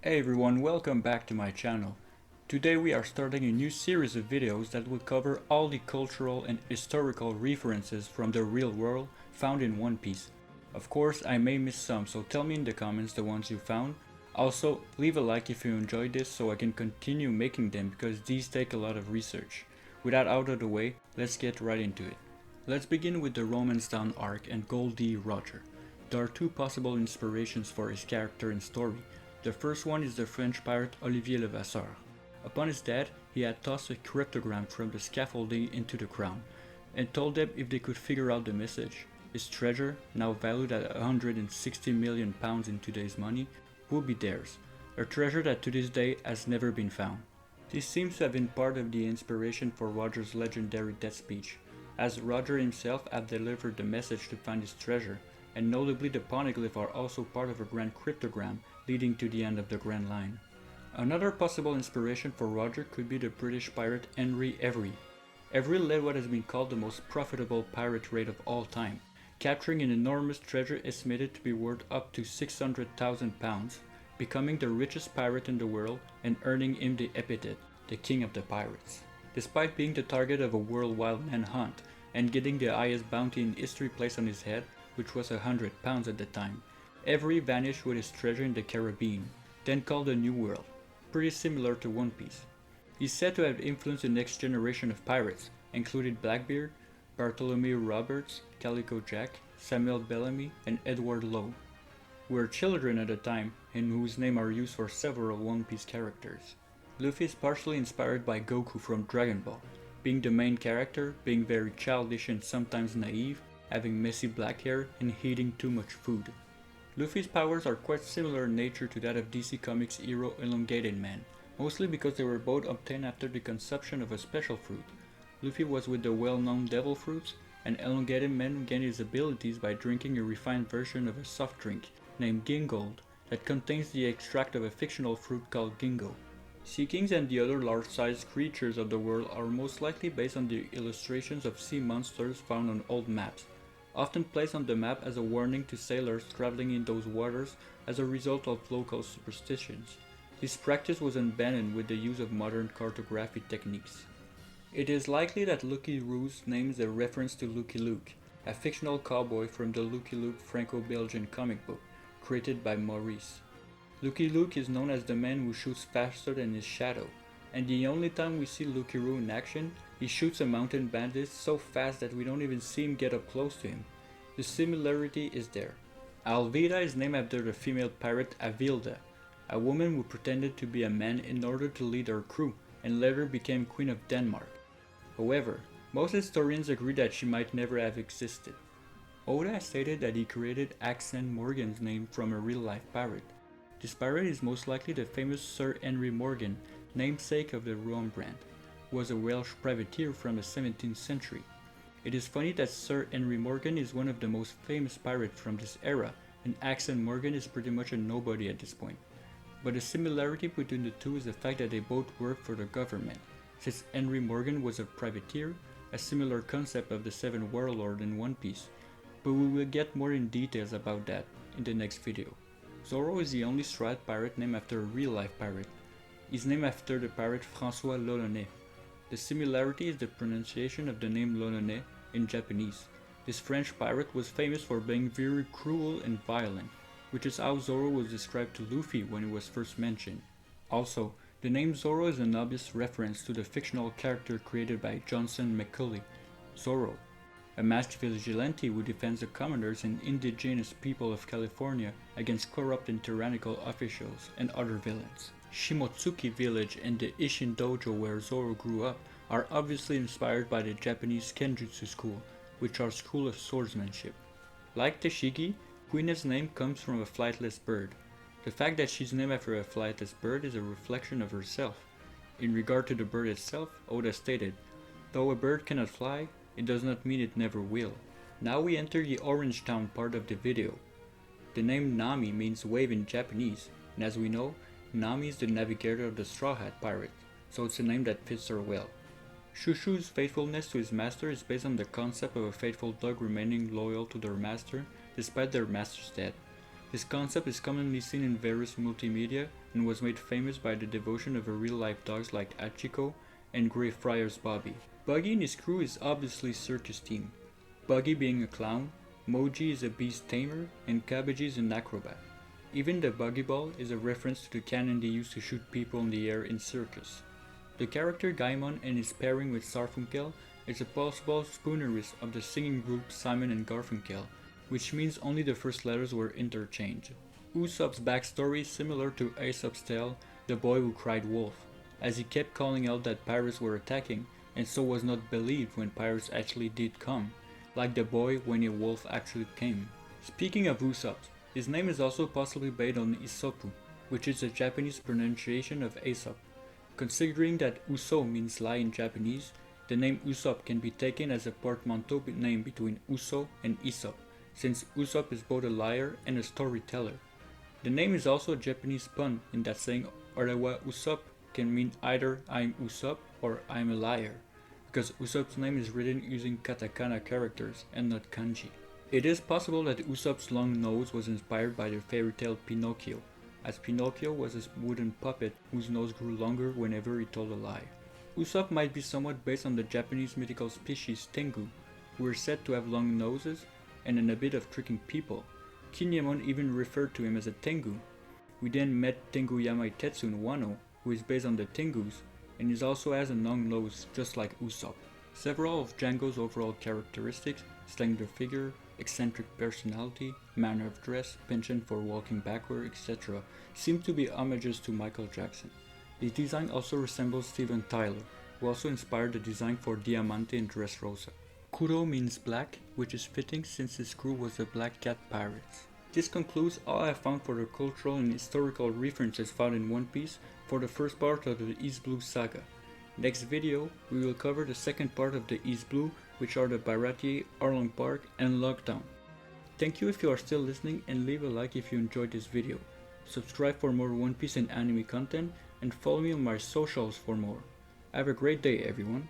Hey everyone, welcome back to my channel. Today we are starting a new series of videos that will cover all the cultural and historical references from the real world found in One Piece. Of course, I may miss some, so tell me in the comments the ones you found. Also, leave a like if you enjoyed this so I can continue making them because these take a lot of research. With that out of the way, let's get right into it. Let's begin with the Romance Down arc and Goldie Roger. There are two possible inspirations for his character and story. The first one is the French pirate Olivier Levasseur. Upon his death, he had tossed a cryptogram from the scaffolding into the crown, and told them if they could figure out the message, his treasure, now valued at 160 million pounds in today's money, would be theirs, a treasure that to this day has never been found. This seems to have been part of the inspiration for Roger's legendary death speech, as Roger himself had delivered the message to find his treasure, and notably the poneglyphs are also part of a grand cryptogram leading to the end of the Grand Line. Another possible inspiration for Roger could be the British pirate Henry Every. Every led what has been called the most profitable pirate raid of all time, capturing an enormous treasure estimated to be worth up to 600,000 pounds, becoming the richest pirate in the world and earning him the epithet, the King of the Pirates. Despite being the target of a worldwide manhunt and getting the highest bounty in history placed on his head, which was 100 pounds at the time, Every vanished with his treasure in the Caribbean, then called the New World, pretty similar to One Piece. He's said to have influenced the next generation of pirates, including Blackbeard, Bartholomew Roberts, Calico Jack, Samuel Bellamy, and Edward Lowe, who were children at the time and whose names are used for several One Piece characters. Luffy is partially inspired by Goku from Dragon Ball, being the main character, being very childish and sometimes naive, having messy black hair, and eating too much food. Luffy's powers are quite similar in nature to that of DC Comics hero Elongated Man, mostly because they were both obtained after the consumption of a special fruit. Luffy was with the well-known Devil Fruits, and Elongated Man gained his abilities by drinking a refined version of a soft drink named Gingold that contains the extract of a fictional fruit called Gingo. Sea kings and the other large-sized creatures of the world are most likely based on the illustrations of sea monsters found on old maps, often placed on the map as a warning to sailors traveling in those waters as a result of local superstitions. This practice was abandoned with the use of modern cartography techniques. It is likely that Lucky Rouge's name is a reference to Lucky Luke, a fictional cowboy from the Lucky Luke Franco-Belgian comic book, created by Maurice. Lucky Luke is known as the man who shoots faster than his shadow, and the only time we see Lucky Rouge in action, he shoots a mountain bandit so fast that we don't even see him get up close to him. The similarity is there. Alvida is named after the female pirate Avilda, a woman who pretended to be a man in order to lead her crew, and later became Queen of Denmark. However, most historians agree that she might never have existed. Oda stated that he created Axen Morgan's name from a real-life pirate. This pirate is most likely the famous Sir Henry Morgan, namesake of the Rouen brand, who was a Welsh privateer from the 17th century. It is funny that Sir Henry Morgan is one of the most famous pirates from this era, and Axen Morgan is pretty much a nobody at this point. But the similarity between the two is the fact that they both work for the government. Since Henry Morgan was a privateer, a similar concept of the Seven Warlords in One Piece, but we will get more in details about that in the next video. Zorro is the only striped pirate named after a real-life pirate. He's named after the pirate François L'Olonnais. The similarity is the pronunciation of the name L'Olonnais in Japanese. This French pirate was famous for being very cruel and violent, which is how Zorro was described to Luffy when he was first mentioned. Also, the name Zorro is an obvious reference to the fictional character created by Johnson McCulley, Zorro, a masked vigilante who defends the commoners and indigenous people of California against corrupt and tyrannical officials and other villains. Shimotsuki Village and the Ishin Dojo where Zorro grew up are obviously inspired by the Japanese Kenjutsu school, which are school of swordsmanship. Like Teshigi, Queen's name comes from a flightless bird. The fact that she's named after a flightless bird is a reflection of herself. In regard to the bird itself, Oda stated, "Though a bird cannot fly, it does not mean it never will." Now we enter the Orange Town part of the video. The name Nami means wave in Japanese, and as we know, Nami is the navigator of the Straw Hat Pirate, so it's a name that fits her well. Shushu's faithfulness to his master is based on the concept of a faithful dog remaining loyal to their master despite their master's death. This concept is commonly seen in various multimedia and was made famous by the devotion of real-life dogs like Hachiko and Grey Friars Bobby. Buggy and his crew is obviously circus team. Buggy being a clown, Moji is a beast tamer, and Kabaji is an acrobat. Even the buggy ball is a reference to the cannon they used to shoot people in the air in circus. The character Gaimon and his pairing with Sarfunkel is a possible spoonerism of the singing group Simon and Garfunkel, which means only the first letters were interchanged. Usopp's backstory is similar to Aesop's tale, The Boy Who Cried Wolf, as he kept calling out that pirates were attacking, and so was not believed when pirates actually did come, like the boy when a wolf actually came. Speaking of Usopp, his name is also possibly based on Isopu, which is a Japanese pronunciation of Aesop. Considering that Uso means lie in Japanese, the name Usopp can be taken as a portmanteau name between Uso and Aesop, since Usopp is both a liar and a storyteller. The name is also a Japanese pun in that saying Orewa Usopp can mean either I'm Usopp or I'm a liar, because Usopp's name is written using katakana characters and not kanji. It is possible that Usopp's long nose was inspired by the fairy tale Pinocchio, as Pinocchio was a wooden puppet whose nose grew longer whenever he told a lie. Usopp might be somewhat based on the Japanese mythical species Tengu, who are said to have long noses and in a bit of tricking people. Kinemon even referred to him as a Tengu. We then met Tengu Yamaitetsu in Wano, who is based on the Tengus, and he also has a long nose just like Usopp. Several of Django's overall characteristics, slender figure, eccentric personality, manner of dress, penchant for walking backward, etc., seem to be homages to Michael Jackson. His design also resembles Steven Tyler, who also inspired the design for Diamante and Dressrosa. Kuro means black, which is fitting since his crew was the Black Cat Pirates. This concludes all I found for the cultural and historical references found in One Piece for the first part of the East Blue saga. Next video, we will cover the second part of the East Blue, which are the Baratie, Arlong Park, and Lockdown. Thank you if you are still listening, and leave a like if you enjoyed this video. Subscribe for more One Piece and anime content, and follow me on my socials for more. Have a great day, everyone.